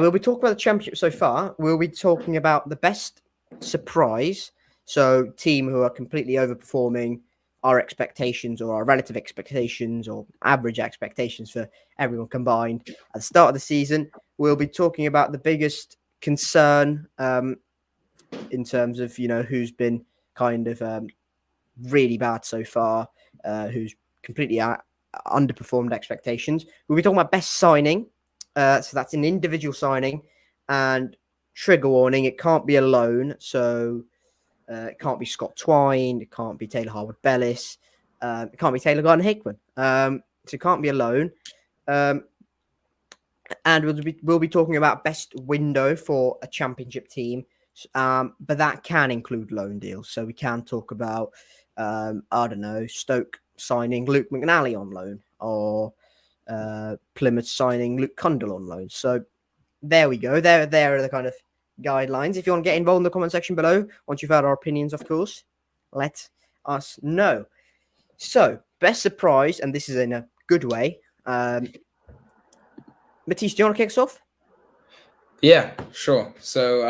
We'll be talking about the championship so far. We'll be talking about the best surprise. So, team who are completely overperforming our expectations or our relative expectations or average expectations for everyone combined at the start of the season. We'll be talking about the biggest concern in terms of, who's been kind of really bad so far, who's completely underperformed expectations. We'll be talking about best signing. So that's an individual signing, and trigger warning, it can't be a loan. So it can't be Scott Twine, it can't be Taylor Harwood-Bellis, it can't be Taylor Gardner-Hickman. So it can't be a loan. And we'll be talking about best window for a championship team. But that can include loan deals. So we can talk about, Stoke signing Luke McNally on loan, or Plymouth signing Luke Cundle on loan. So there we go. There are the kind of guidelines. If you want to get involved in the comment section below, once you've heard our opinions, of course, let us know. So, best surprise, and this is in a good way. Matiss, do you want to kick us off? Yeah, sure. So,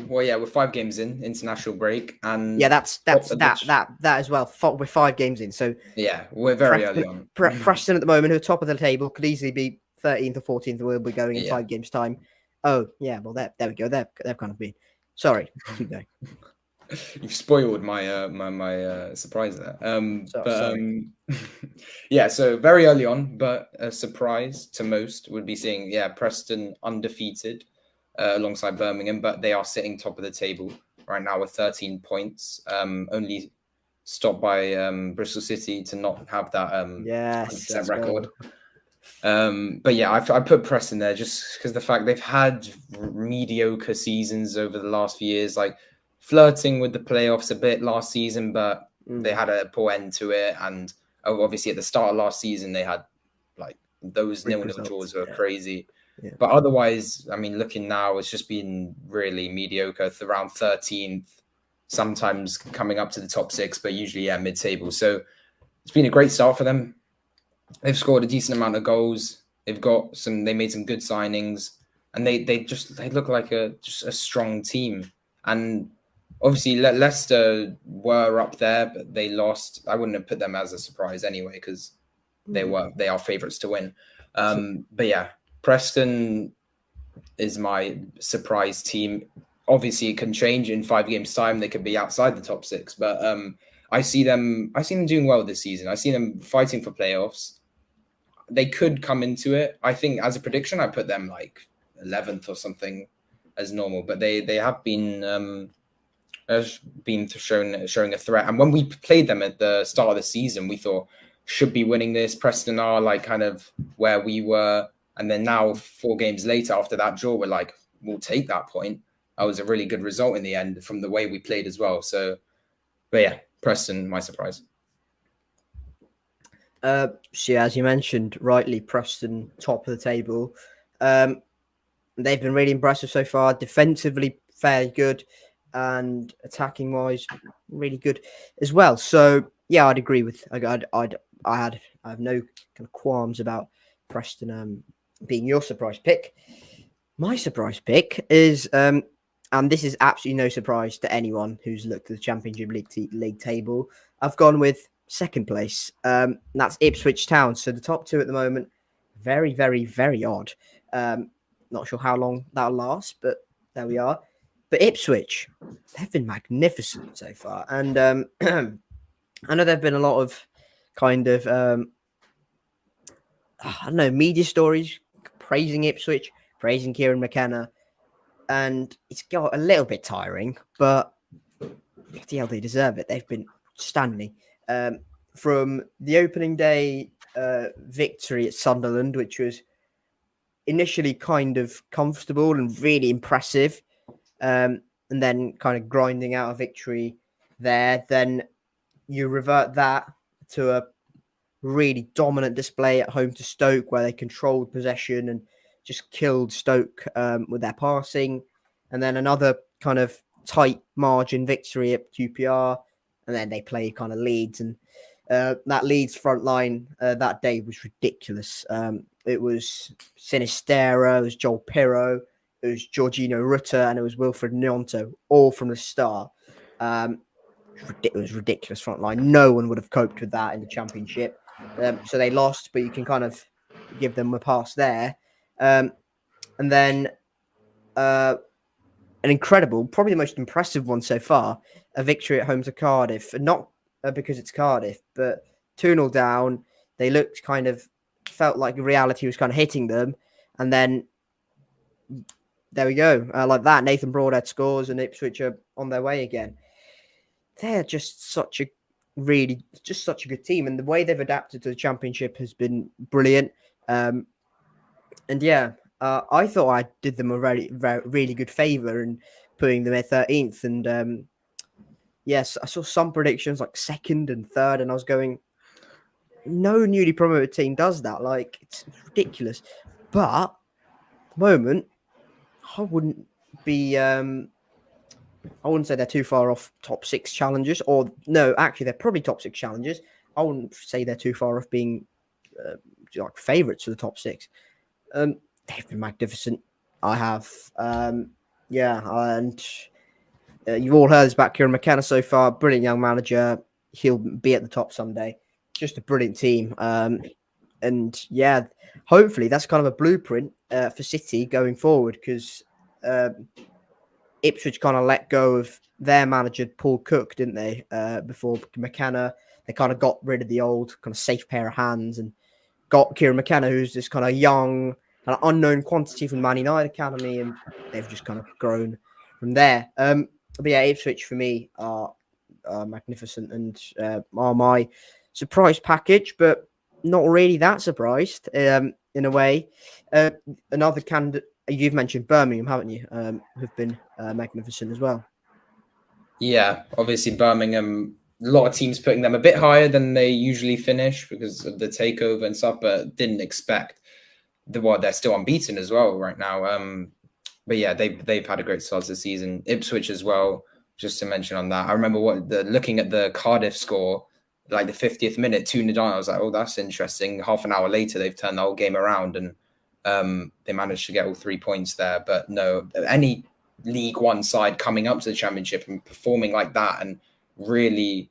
we're 5 games in, international break, and yeah, that's that as well. We're 5 games in, so yeah, we're very early on. Preston at the moment, who are top of the table, could easily be 13th or 14th, and we'll be going in 5 games time. Oh, yeah, well, there we go. They've kind of been. Sorry, keep going. You've spoiled my my surprise there. Sorry. Yeah, so very early on, but a surprise to most would be seeing Preston undefeated alongside Birmingham, but they are sitting top of the table right now with 13 points, only stopped by Bristol City to not have that 100% record. But yeah, I put Preston there just because the fact they've had mediocre seasons over the last few years, like flirting with the playoffs a bit last season, but they had a poor end to it. And obviously at the start of last season, they had like those 0-0 draws were crazy. Yeah. But otherwise, I mean, looking now, it's just been really mediocre, around 13th, sometimes coming up to the top 6, but usually mid-table. So it's been a great start for them. They've scored a decent amount of goals. They made some good signings, and they look like just a strong team. And obviously Leicester were up there, but they lost. I wouldn't have put them as a surprise anyway, because they are favourites to win. But yeah, Preston is my surprise team. Obviously, it can change in 5 games' time. They could be outside the top 6, but I see them doing well this season. I see them fighting for playoffs. They could come into it. I think as a prediction, I put them like 11th or something as normal, but they have been showing a threat. And when we played them at the start of the season, we thought should be winning this. Preston are like kind of where we were, and then now 4 games later after that draw, we're like, we'll take that point. That was a really good result in the end from the way we played as well. So, but yeah, Preston, my surprise. As you mentioned rightly, Preston top of the table. They've been really impressive so far. Defensively, fairly good, and attacking wise, really good as well. So yeah, I'd agree with. I have no kind of qualms about Preston being your surprise pick. My surprise pick is, and this is absolutely no surprise to anyone who's looked at the Championship League table. I've gone with second place. That's Ipswich Town. So the top 2 at the moment, very, very, very odd. Not sure how long that'll last, but there we are. But Ipswich, they've been magnificent so far. And I know there have been a lot of kind of, I don't know, media stories praising Ipswich, praising Kieran McKenna. And it's got a little bit tiring, but bloody hell, they deserve it. They've been standing. From the opening day victory at Sunderland, which was initially kind of comfortable and really impressive, and then kind of grinding out a victory there, then you revert that to a really dominant display at home to Stoke, where they controlled possession and just killed Stoke with their passing, and then another kind of tight margin victory at QPR, and then they play kind of Leeds, and that Leeds front line that day was ridiculous. It was Sinistera, it was Joel Pirro, it was Jorginho Rutter and it was Wilfred Gnonto, all from the start. It was ridiculous front line. No one would have coped with that in the Championship. So they lost, but you can kind of give them a pass there. And then an incredible, probably the most impressive one so far, a victory at home to Cardiff. Not because it's Cardiff, but 2-0 down. They looked felt like reality was kind of hitting them. And then there we go. Like that, Nathan Broadhead scores and Ipswich are on their way again. They're just such a good team. And the way they've adapted to the Championship has been brilliant. And yeah, I thought I did them a really good favour in putting them at 13th. And yes, I saw some predictions like second and third, and I was going, no newly promoted team does that. Like, it's ridiculous. But at the moment, I wouldn't say they're too far off top 6 challengers, or no, actually they're probably top 6 challengers. I wouldn't say they're too far off being like favourites for the top 6. They've been magnificent. I have, and you've all heard this about Kieran McKenna so far. Brilliant young manager. He'll be at the top someday. Just a brilliant team. And yeah, hopefully that's kind of a blueprint for City going forward, because Ipswich kind of let go of their manager, Paul Cook, didn't they? Before McKenna, they kind of got rid of the old kind of safe pair of hands and got Kieran McKenna, who's this kind of young, kind of unknown quantity from Man United Academy, and they've just kind of grown from there. But yeah, Ipswich for me are magnificent and are my surprise package, but not really that surprised in a way. Another candidate, you've mentioned Birmingham, haven't you? Who've been magnificent as well. Yeah, obviously Birmingham, a lot of teams putting them a bit higher than they usually finish because of the takeover and stuff, but didn't expect they're still unbeaten as well right now. But yeah, they've had a great start to the season. Ipswich as well, just to mention on that. I remember looking at the Cardiff score, like the 50th minute, 2-0 down. I was like, oh, that's interesting. Half an hour later, they've turned the whole game around and they managed to get all 3 points there. But no, any League One side coming up to the Championship and performing like that, and really,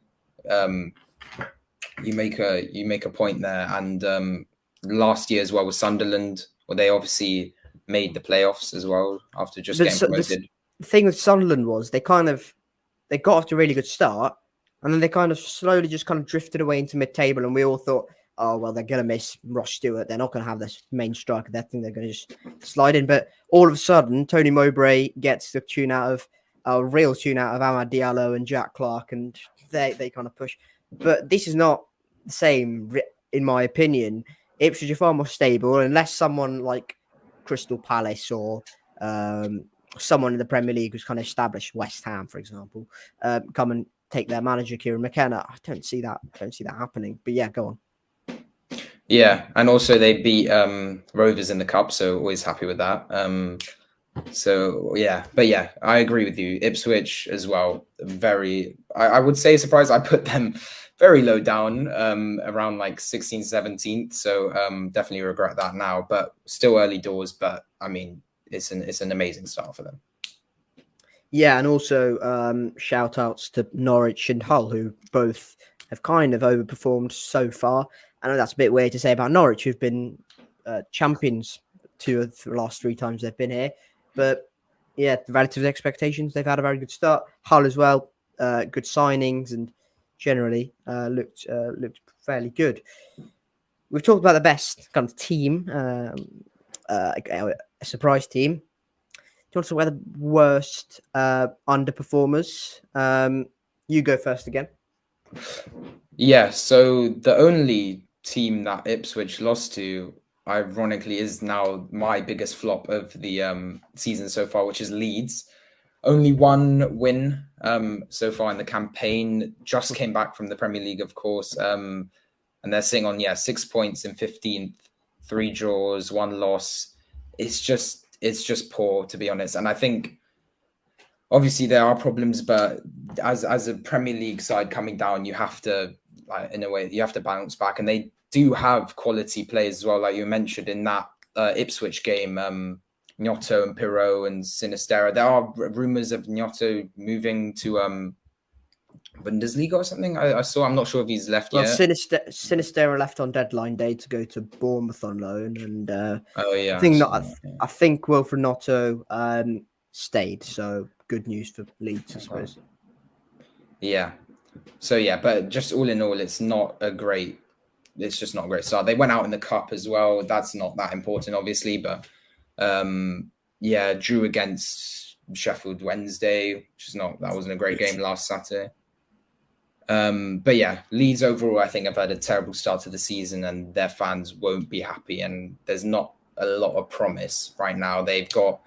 you make a point there. And last year as well with Sunderland, well, they obviously made the playoffs as well after just getting promoted. The thing with Sunderland was they got off to a really good start, and then they kind of slowly just kind of drifted away into mid-table, and we all thought, oh, well, they're going to miss Ross Stewart. They're not going to have this main striker. They think they're going to just slide in. But all of a sudden, Tony Mowbray gets the real tune out of Amad Diallo and Jack Clark, and they kind of push. But this is not the same, in my opinion. Ipswich are far more stable, unless someone like Crystal Palace or someone in the Premier League who's kind of established, West Ham, for example, come and take their manager, Kieran McKenna. I don't see that happening. But yeah, go on. Yeah, and also they beat Rovers in the Cup, so always happy with that. So yeah, but yeah, I agree with you. Ipswich as well, I would say surprised. I put them very low down, around like 16th, 17th. So definitely regret that now, but still early doors. But I mean, it's an amazing start for them. Yeah, and also shout outs to Norwich and Hull, who both have kind of overperformed so far. I know that's a bit weird to say about Norwich, who've been champions 2 of the last 3 times they've been here. But yeah, relative expectations, they've had a very good start. Hull as well, good signings, and generally looked fairly good. We've talked about the best kind of team, a surprise team. Do you want to talk about the worst underperformers? You go first again. Yeah, so the only team that Ipswich lost to, ironically, is now my biggest flop of the season so far, which is Leeds. Only 1 win so far in the campaign. Just came back from the Premier League, of course, and they're sitting on 6 points in 15th, 3 draws, 1 loss. It's just poor, to be honest. And I think obviously there are problems, but as a Premier League side coming down, you have to, in a way, you have to bounce back. And they do have quality players as well, like you mentioned in that Ipswich game. Gnotto and Pirot and Sinistera. There are rumors of Gnotto moving to Bundesliga or something. I saw. I'm not sure if he's left Well, yet. Sinistera left on deadline day to go to Bournemouth on loan, and Oh yeah, I think Wilfred Gnotto stayed. So good news for Leeds, I suppose. Yeah. So yeah, but just all in all, it's just not a great start. They went out in the cup as well. That's not that important, obviously, but yeah, drew against Sheffield Wednesday, that wasn't a great game last Saturday. But yeah, Leeds overall, I think, have had a terrible start to the season, and their fans won't be happy. And there's not a lot of promise right now. They've got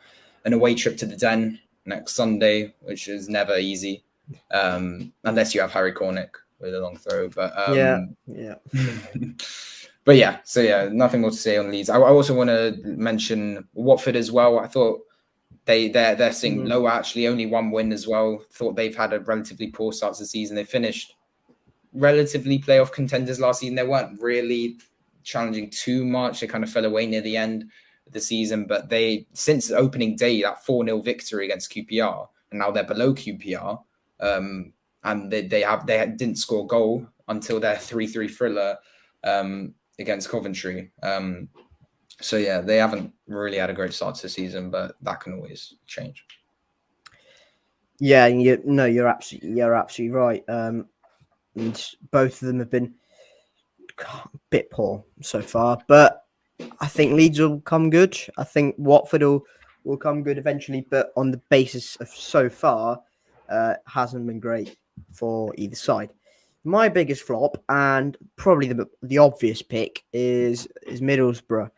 an away trip to the Den next Sunday, which is never easy, unless you have Harry Cornick with a long throw. But yeah. But yeah, so yeah, nothing more to say on Leeds. I also want to mention Watford as well. I thought they're sitting low, actually, only one win as well. Thought they've had a relatively poor start to the season. They finished relatively playoff contenders last season. They weren't really challenging too much. They kind of fell away near the end of the season, but since opening day, that 4-0 victory against QPR, and now they're below QPR, and they didn't score a goal until their 3-3 thriller against Coventry. So yeah, they haven't really had a great start to the season, but that can always change. Yeah, you're absolutely right. And both of them have been a bit poor so far, but I think Leeds will come good. I think Watford will come good eventually, but on the basis of so far, hasn't been great for either side. My biggest flop, and probably the obvious pick, is Middlesbrough.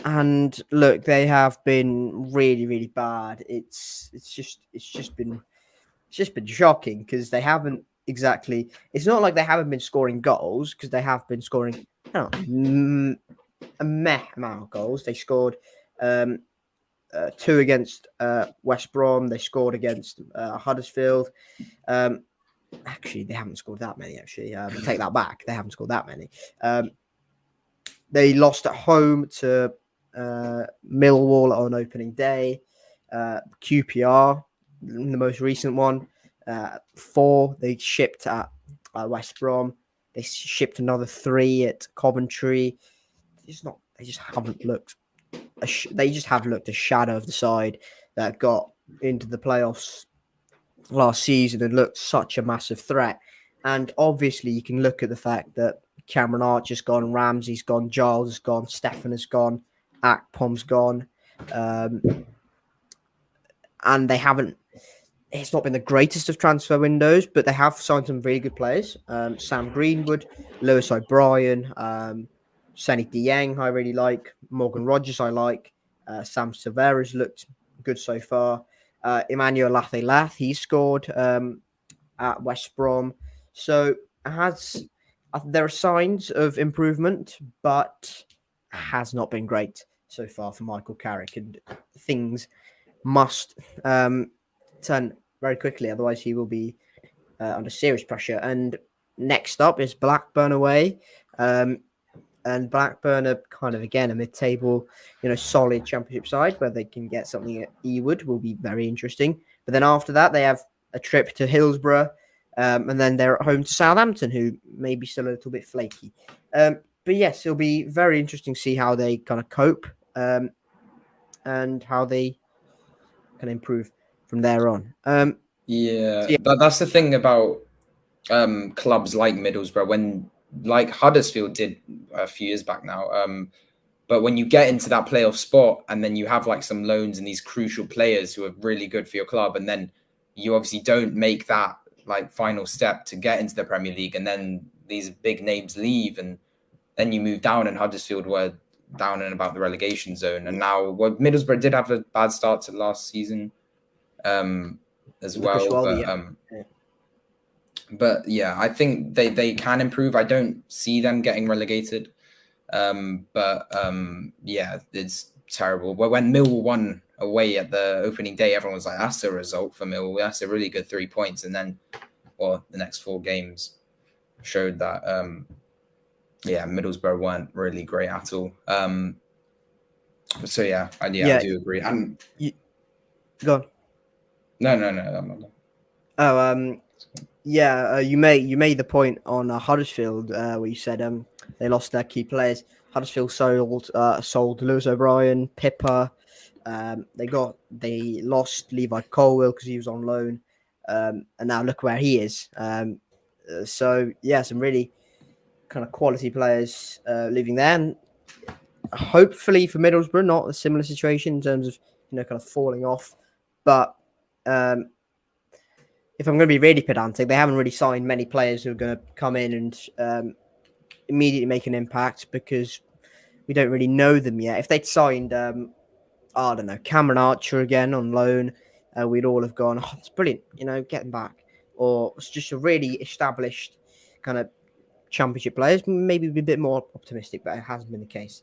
And look, they have been really, really bad. It's just been shocking because they haven't exactly. It's not like they haven't been scoring goals, because they have been scoring a meh amount of goals. They scored 2 against West Brom. They scored against Huddersfield. Actually, they haven't scored that many. Actually, I take that back. They haven't scored that many. They lost at home to Millwall on opening day. QPR, the most recent one, 4 they shipped at West Brom. They shipped another 3 at Coventry. They just haven't looked a shadow of the side that got into the playoffs last season and looked such a massive threat. And obviously, you can look at the fact that Cameron Archer's gone, Ramsey's gone, Giles has gone, Stefan has gone, Akpom's gone, and they haven't. It's not been the greatest of transfer windows, but they have signed some really good players. Sam Greenwood, Lewis O'Brien, Sonny Dieng, I really like. Morgan Rogers, I like. Sam Silvera's looked good so far. Emmanuel Lath, he scored at West Brom. So there are signs of improvement, but has not been great so far for Michael Carrick, and things must turn very quickly, otherwise he will be under serious pressure. And next up is Blackburn away. And Blackburn are kind of, again, a mid-table, solid championship side where they can get something at Ewood, will be very interesting. But then after that, they have a trip to Hillsborough, and then they're at home to Southampton, who may be still a little bit flaky. But yes, it'll be very interesting to see how they kind of cope and how they can improve from there on. That's the thing about clubs like Middlesbrough, when like Huddersfield did a few years back now. But when you get into that playoff spot and then you have like some loans and these crucial players who are really good for your club, and then you obviously don't make that like final step to get into the Premier League, and then these big names leave, and then you move down, and Huddersfield were down and about the relegation zone. And now Middlesbrough did have a bad start to last season as well. But yeah, I think they can improve. I don't see them getting relegated. Yeah, it's terrible. But when Millwall won away at the opening day, everyone was like, that's a result for Millwall. That's a really good 3 points. And then, the next 4 games showed that, Middlesbrough weren't really great at all. So I Yeah, do agree. And go on. no, I'm not. Oh, yeah, you made the point on Huddersfield where you said they lost their key players. Huddersfield sold Lewis O'Brien, Pippa. They lost Levi Colwill because he was on loan, and now look where he is. So yeah, some really kind of quality players leaving there, and hopefully for Middlesbrough, not a similar situation in terms of kind of falling off, but. If I'm going to be really pedantic, they haven't really signed many players who are going to come in and immediately make an impact because we don't really know them yet. If they'd signed, I don't know, Cameron Archer again on loan, we'd all have gone, oh, it's brilliant, get them back. Or it's just a really established kind of championship players, maybe be a bit more optimistic, but it hasn't been the case.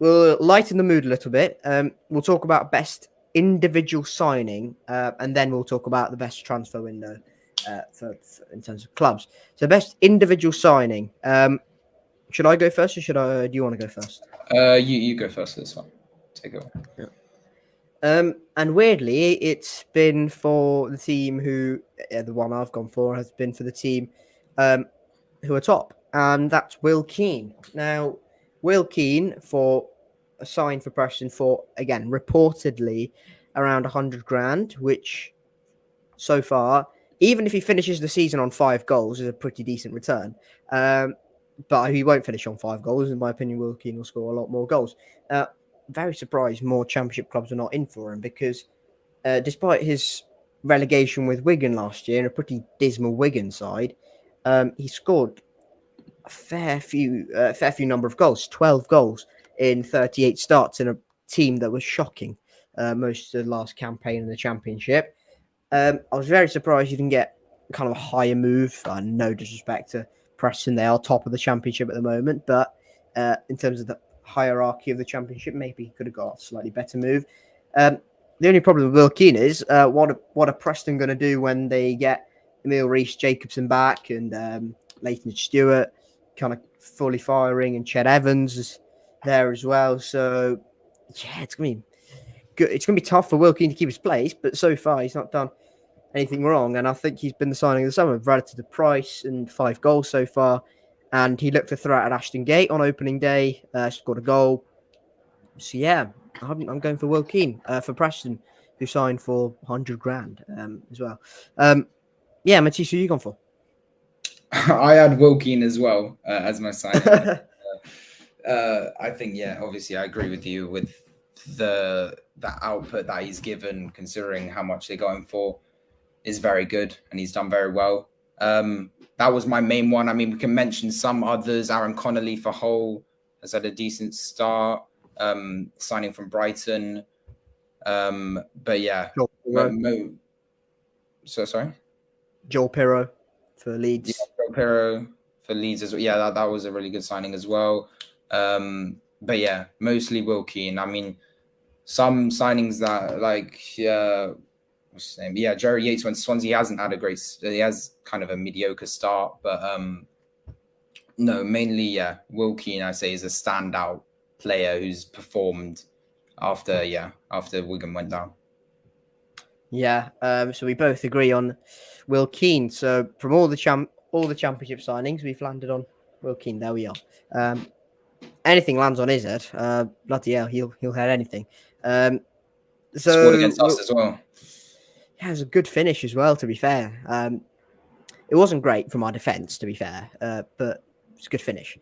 We'll lighten the mood a little bit. We'll talk about best individual signing, and then we'll talk about the best transfer window for in terms of clubs. So, best individual signing. Should I go first, or do you want to go first? You go first this one. Take it away. Yeah. And weirdly, it's been for the team who the one I've gone for has been for the team who are top, and that's Will Keane. Now, Will Keane for a sign for Preston for, again, reportedly around 100 grand, which so far, even if he finishes the season on 5 goals, is a pretty decent return. But he won't finish on 5 goals. In my opinion, Will Keane will score a lot more goals. Very surprised more championship clubs are not in for him because despite his relegation with Wigan last year, a pretty dismal Wigan side, he scored a fair few number of goals, 12 goals in 38 starts in a team that was shocking most of the last campaign in the championship. I was very surprised you didn't get kind of a higher move. No disrespect to Preston, they are top of the championship at the moment, but in terms of the hierarchy of the championship, maybe he could have got a slightly better move. The only problem with Will Keane is what are Preston going to do when they get Emil Reece-Jacobson back and Leighton Stewart kind of fully firing, and Ched Evans is there as well. So yeah, it's gonna be good. It's gonna be tough for Will Keane to keep his place, but so far he's not done anything wrong, and I think he's been the signing of the summer relative to price and 5 goals so far. And he looked to throw out at Ashton Gate on opening day, scored a goal. So yeah, I'm going for Will Keane for Preston, who signed for 100 grand as well. Yeah, Matiss, who are you gone for? I had Will Keane as well as my signing. I think, obviously I agree with you with the output that he's given, considering how much they're going for, is very good, and he's done very well. That was my main one. I mean, we can mention some others. Aaron Connolly for Hull has had a decent start, signing from Brighton. But yeah, sorry. Joel Pirro for Leeds. Yeah, Joel Pirro for Leeds as well. Yeah, that was a really good signing as well. But yeah, mostly Will Keane. I mean, some signings that what's his name? Yeah, Jerry Yates went to Swansea. He hasn't had he has kind of a mediocre start, but no, mainly Will Keane, I say, is a standout player who's performed after Wigan went down. Yeah, so we both agree on Will Keane. So from all the championship signings, we've landed on Will Keane. There we are. Anything lands on his head, bloody hell, he'll head anything. So scored against us as well. Yeah, it was a good finish as well, to be fair. It wasn't great from our defence, to be fair, but it's a good finish.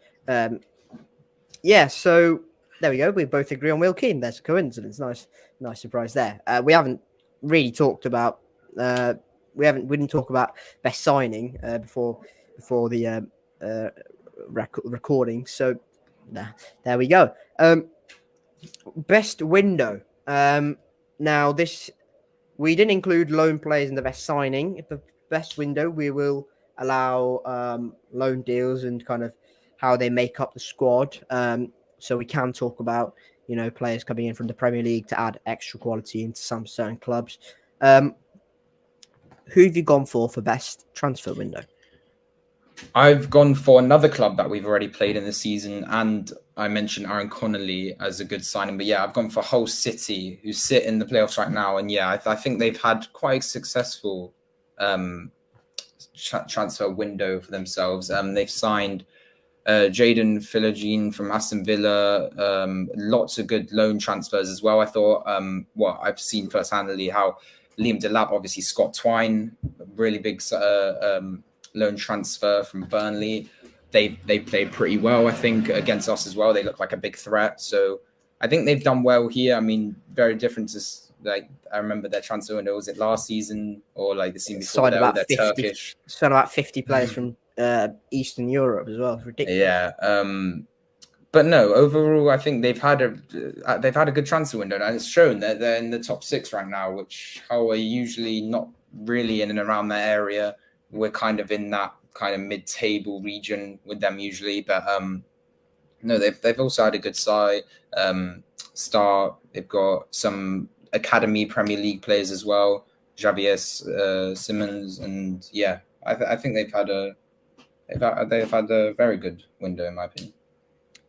Yeah, so there we go. We both agree on Will Keane. There's a coincidence. Nice surprise there. We haven't really talked about. We didn't talk about best signing before the recording. So there we go. Best window. Now this. We didn't include loan players in the best signing. The best window, we will allow loan deals and kind of how they make up the squad. So we can talk about, players coming in from the Premier League to add extra quality into some certain clubs. Who have you gone for best transfer window? I've gone for another club that we've already played in the season, and I mentioned Aaron Connolly as a good signing. But yeah, I've gone for Hull City, who sit in the playoffs right now, and yeah, I think they've had quite a successful transfer window for themselves. They've signed Jaden Philogene from Aston Villa, lots of good loan transfers as well. I thought, I've seen firsthandly how Liam Delap, obviously Scott Twine, really big loan transfer from Burnley. They played pretty well, I think, against us as well. They look like a big threat. So I think they've done well here. I mean, very different to like I remember their transfer window, was it last season or like the season before that? They're Turkish. Signed about 50 players from Eastern Europe as well. It's ridiculous. Yeah. But no, overall, I think they've had a good transfer window, and it's shown that they're in the top 6 right now, which Hull are usually not really in and around that area. We're kind of in that kind of mid-table region with them usually, but no, they've also had a good start. They've got some academy Premier League players as well, Javier Simmons, and yeah, I think they've had a very good window in my opinion.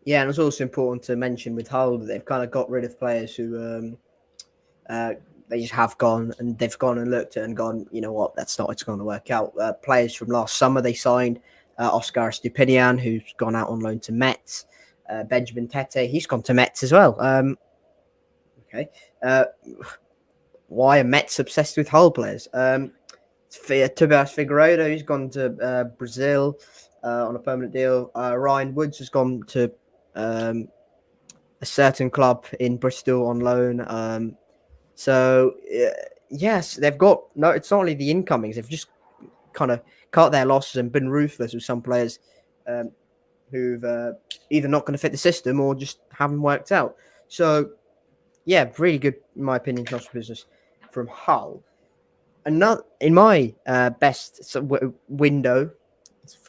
Yeah, and it's also important to mention with Hull that they've kind of got rid of players who they just have gone and they've gone and looked at and gone, you know what, it's going to work out. Players from last summer they signed, Oscar Stupinian, who's gone out on loan to Metz, Benjamin Tete, he's gone to Metz as well. Okay. Why are Metz obsessed with Hull players? Tobias Figueiredo, he's gone to Brazil on a permanent deal. Ryan Woods has gone to a certain club in Bristol on loan. Yes, they've got no. It's not only the incomings; they've just kind of cut their losses and been ruthless with some players who've either not going to fit the system or just haven't worked out. So, yeah, really good in my opinion transfer business from Hull. Another in my best window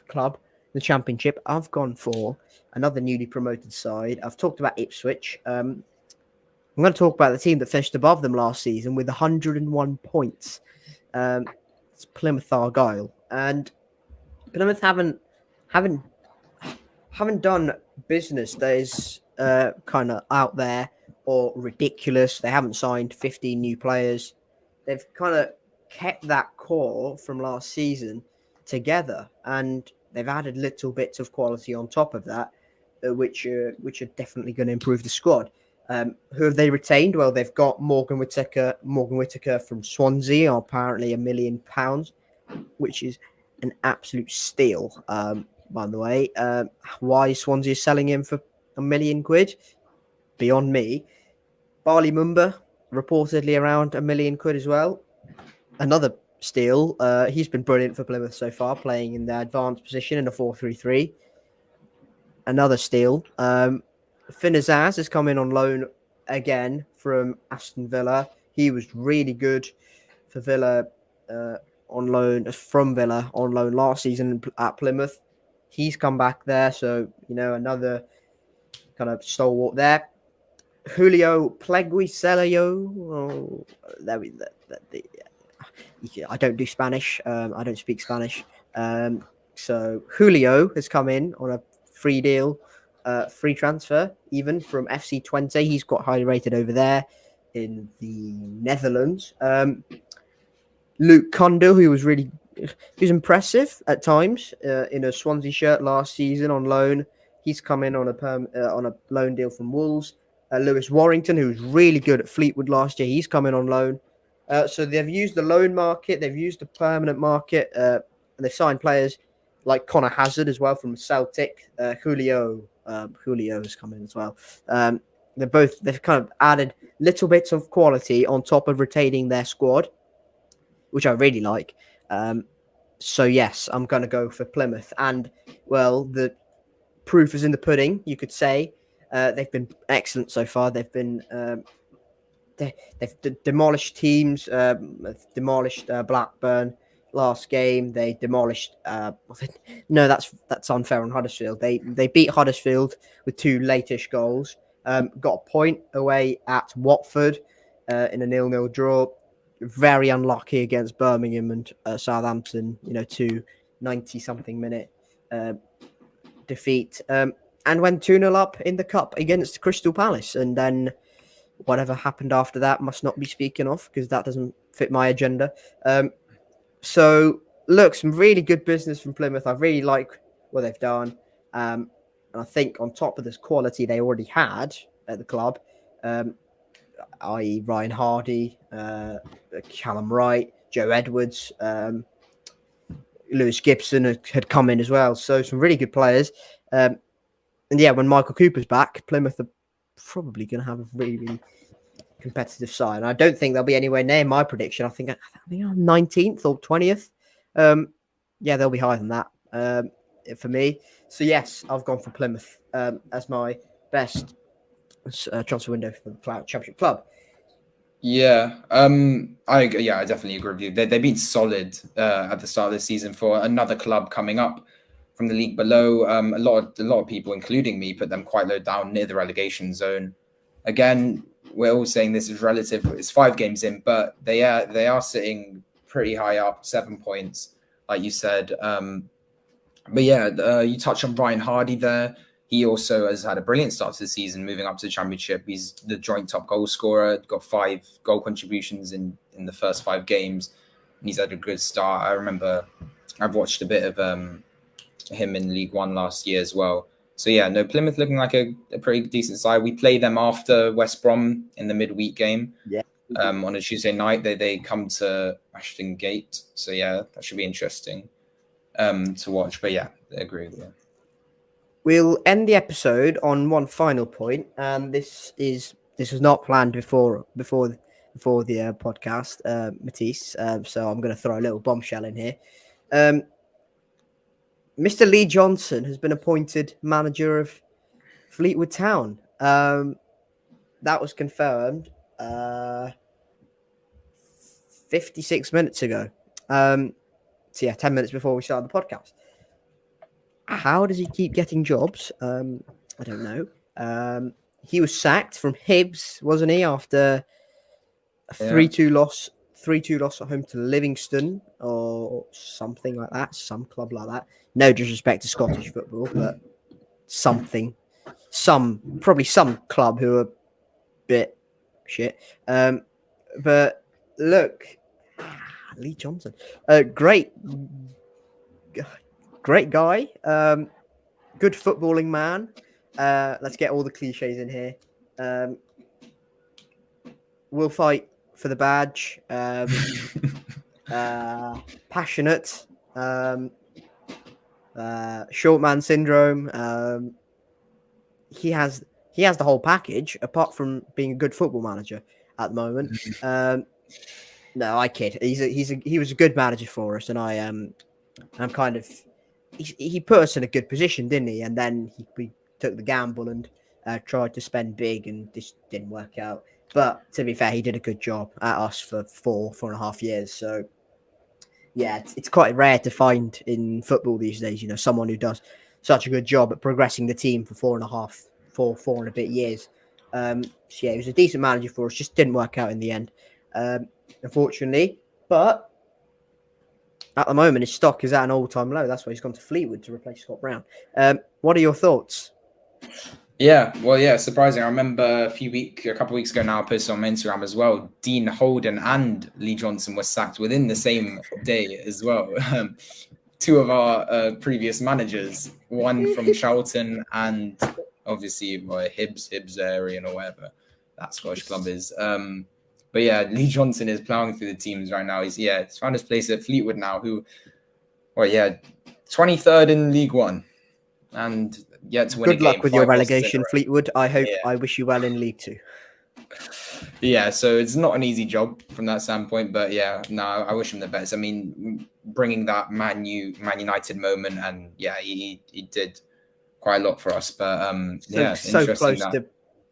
club, the Championship, I've gone for another newly promoted side. I've talked about Ipswich. I'm going to talk about the team that finished above them last season with 101 points. It's Plymouth Argyle, and Plymouth haven't done business that is kind of out there or ridiculous. They haven't signed 15 new players. They've kind of kept that core from last season together, and they've added little bits of quality on top of that, which are definitely going to improve the squad. Who have they retained? Well, they've got Morgan Whittaker from Swansea, apparently £1 million, which is an absolute steal. By the way, why Swansea is selling him for £1 million? Beyond me. Barley Mumba reportedly around £1 million as well. Another steal. He's been brilliant for Plymouth so far, playing in the advanced position in a 4-3-3. Another steal. Finn Azaz has come in on loan again from Aston Villa. He was really good for Villa from Villa on loan last season at Plymouth. He's come back there, so another kind of stalwart there. Julio Pleguisello. I don't do Spanish. I don't speak Spanish. So Julio has come in on a free deal, free transfer, even from FC Twente. He's got highly rated over there in the Netherlands. Luke Condell, who was impressive at times in a Swansea shirt last season on loan. He's come in on a loan deal from Wolves. Lewis Warrington, who was really good at Fleetwood last year, he's come in on loan. So they've used the loan market, they've used the permanent market, and they've signed players like Connor Hazard as well from Celtic. Julio has come in as well. They've kind of added little bits of quality on top of retaining their squad, which I really like. So yes, I'm going to go for Plymouth. And well, the proof is in the pudding, you could say. They've been excellent so far. They've been they've demolished teams. Demolished Blackburn last game. They demolished. No, that's unfair on Huddersfield. They beat Huddersfield with 2 late-ish goals. Got a point away at Watford in a 0-0 draw. Very unlucky against Birmingham and Southampton. 2 90-something minute defeat, and went 2-0 up in the cup against Crystal Palace. And then whatever happened after that must not be speaking of, because that doesn't fit my agenda. So look, some really good business from Plymouth. I really like what they've done. And I think on top of this quality they already had at the club, i.e. Ryan Hardy, Callum Wright, Joe Edwards, Lewis Gibson had come in as well. So some really good players. And yeah, when Michael Cooper's back, Plymouth are probably going to have a really, really competitive side. I don't think they'll be anywhere near my prediction. I think 19th or 20th. Yeah, they'll be higher than that for me. So yes, I've gone for Plymouth as my best transfer window for the Championship club. Yeah, I definitely agree with you. They've been solid at the start of the season for another club coming up from the league below. A lot of people, including me, put them quite low down near the relegation zone. Again, we're all saying this is relative. It's 5 games in, but they are sitting pretty high up, 7 points, like you said. But yeah, you touched on Ryan Hardy there. He also has had a brilliant start to the season, moving up to the Championship. He's the joint top goal scorer, got 5 goal contributions in the first 5 games. And he's had a good start. I remember I've watched a bit of him in League One last year as well. So yeah, no, Plymouth looking like a pretty decent side. We play them after West Brom in the midweek game. Yeah. On a Tuesday night, they come to Ashton Gate. So yeah, that should be interesting to watch. But yeah, I agree with you. We'll end the episode on one final point, and this was not planned before the podcast, Matiss. So I'm going to throw a little bombshell in here. Mr. Lee Johnson has been appointed manager of Fleetwood Town. That was confirmed 56 minutes ago. So yeah, 10 minutes before we started the podcast. How does he keep getting jobs? I don't know. He was sacked from Hibs, wasn't he, after a 3-2 loss. 3-2 loss at home to Livingston or something like that, some club like that. No disrespect to Scottish football, but probably some club who are a bit shit. But look, Lee Johnson, great guy, good footballing man. Let's get all the cliches in here. Will fight for the badge. Passionate. Short man syndrome. He has the whole package, apart from being a good football manager at the moment. No, I kid. He was a good manager for us, and I'm kind of. He put us in a good position, didn't he? And then we took the gamble and tried to spend big, and this didn't work out. But to be fair, he did a good job at us for 4.5 years. So yeah, it's quite rare to find in football these days, someone who does such a good job at progressing the team for 4 and a bit years. So yeah, he was a decent manager for us, just didn't work out in the end, unfortunately. But at the moment, his stock is at an all-time low. That's why he's gone to Fleetwood to replace Scott Brown. What are your thoughts? Yeah, well, yeah, surprising. I remember a couple of weeks ago now, I posted on my Instagram as well. Dean Holden and Lee Johnson were sacked within the same day as well. 2 of our previous managers, one from Charlton and obviously Hibs area or whatever that Scottish club is. But yeah, Lee Johnson is ploughing through the teams right now. He's found his place at Fleetwood now, 23rd in League One. And yet to win Good luck with your relegation, Fleetwood. I wish you well in League Two. Yeah, so it's not an easy job from that standpoint, but yeah, no, I wish him the best. I mean, bringing that Man United moment, and yeah, he did quite a lot for us. But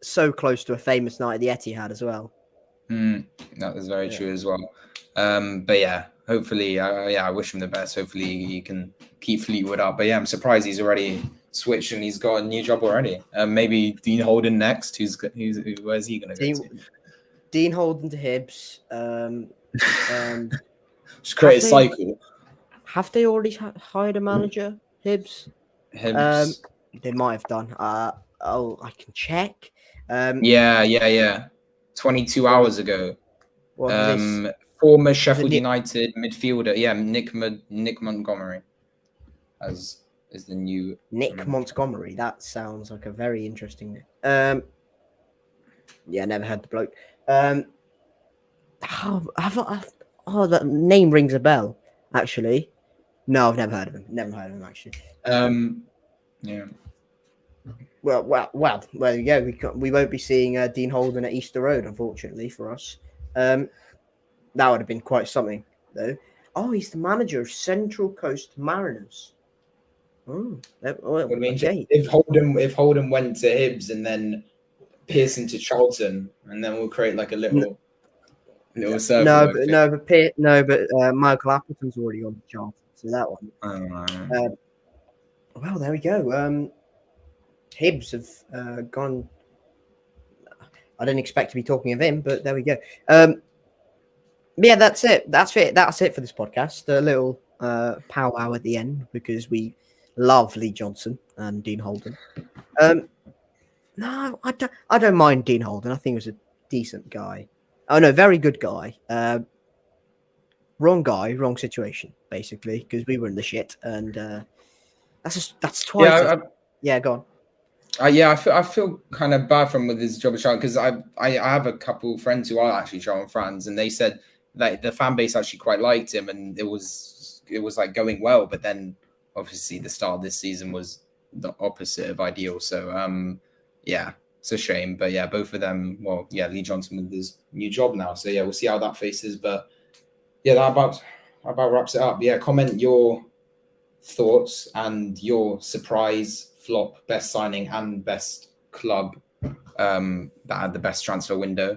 so close to a famous night at the Etihad as well. That was very true as well. But yeah, hopefully, I wish him the best. Hopefully, he can keep Fleetwood up. But yeah, I'm surprised he's already switched and he's got a new job already. Maybe Dean Holden next. Where's he going to go to? Dean Holden to Hibs. Just create a cycle. Have they already hired a manager? Hibs? Hibs. They might have done. I can check. Yeah. 22 hours ago. What was this? Former Sheffield United midfielder. Yeah, Nick Montgomery is the new Nick Montgomery. That sounds like a very interesting name. Yeah, never heard the bloke. That name rings a bell. Actually, no, I've never heard of him. Never heard of him actually. Yeah. Well. There you go. We won't be seeing Dean Holden at Easter Road, unfortunately for us. That would have been quite something, though. Oh, he's the manager of Central Coast Mariners. Oh, okay. If Holden went to Hibs and then Pearson to Charlton, and then we'll create like a little circle. But Michael Appleton's already on the chart, so that one. Well, there we go. Hibs have gone. I didn't expect to be talking of him, but there we go. Yeah, that's it. That's it for this podcast. A little powwow at the end because we love Lee Johnson and Dean Holden. No, I don't mind Dean Holden. I think he was a decent guy. Oh no, very good guy. Wrong guy, wrong situation, basically, because we were in the shit, and that's twice. Yeah, go on. I feel kind of bad for him with his job at Charlton because I have a couple friends who are actually Charlton fans, and they said that the fan base actually quite liked him, and it was like going well. But then obviously the start of this season was the opposite of ideal. So yeah, it's a shame. But yeah, both of them. Well, yeah, Lee Johnson with his new job now. So yeah, we'll see how that faces. But yeah, that about wraps it up. Yeah, comment your thoughts and your surprise, flop, best signing and best club that had the best transfer window.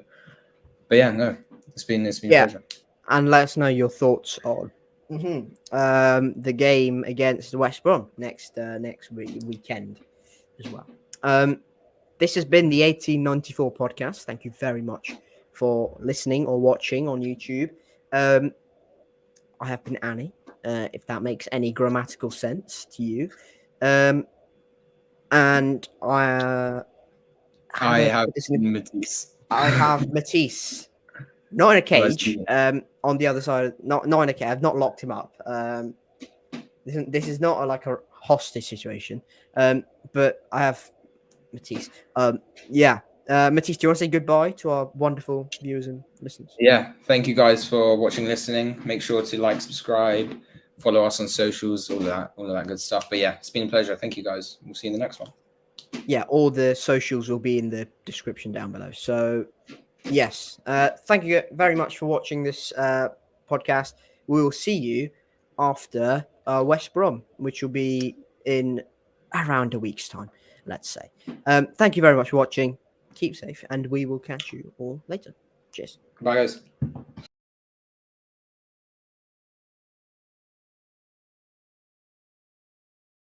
But yeah, no, it's been a pleasure. And let us know your thoughts on the game against West Brom next weekend as well. This has been the 1894 podcast. Thank you very much for listening or watching on YouTube. I have been Annie, if that makes any grammatical sense to you. And I have Matiss. I have Matiss. Not in a cage. On the other side, not in a cage. I've not locked him up. This is not like a hostage situation. But I have Matiss. Matiss, do you want to say goodbye to our wonderful viewers and listeners? Yeah, thank you guys for watching, listening. Make sure to like, subscribe, follow us on socials, all of that good stuff. But yeah, it's been a pleasure. Thank you guys. We'll see you in the next one. Yeah, all the socials will be in the description down below. So yes, thank you very much for watching this podcast. We will see you after West Brom, which will be in around a week's time, let's say. Thank you very much for watching. Keep safe, and we will catch you all later. Cheers. Bye, guys.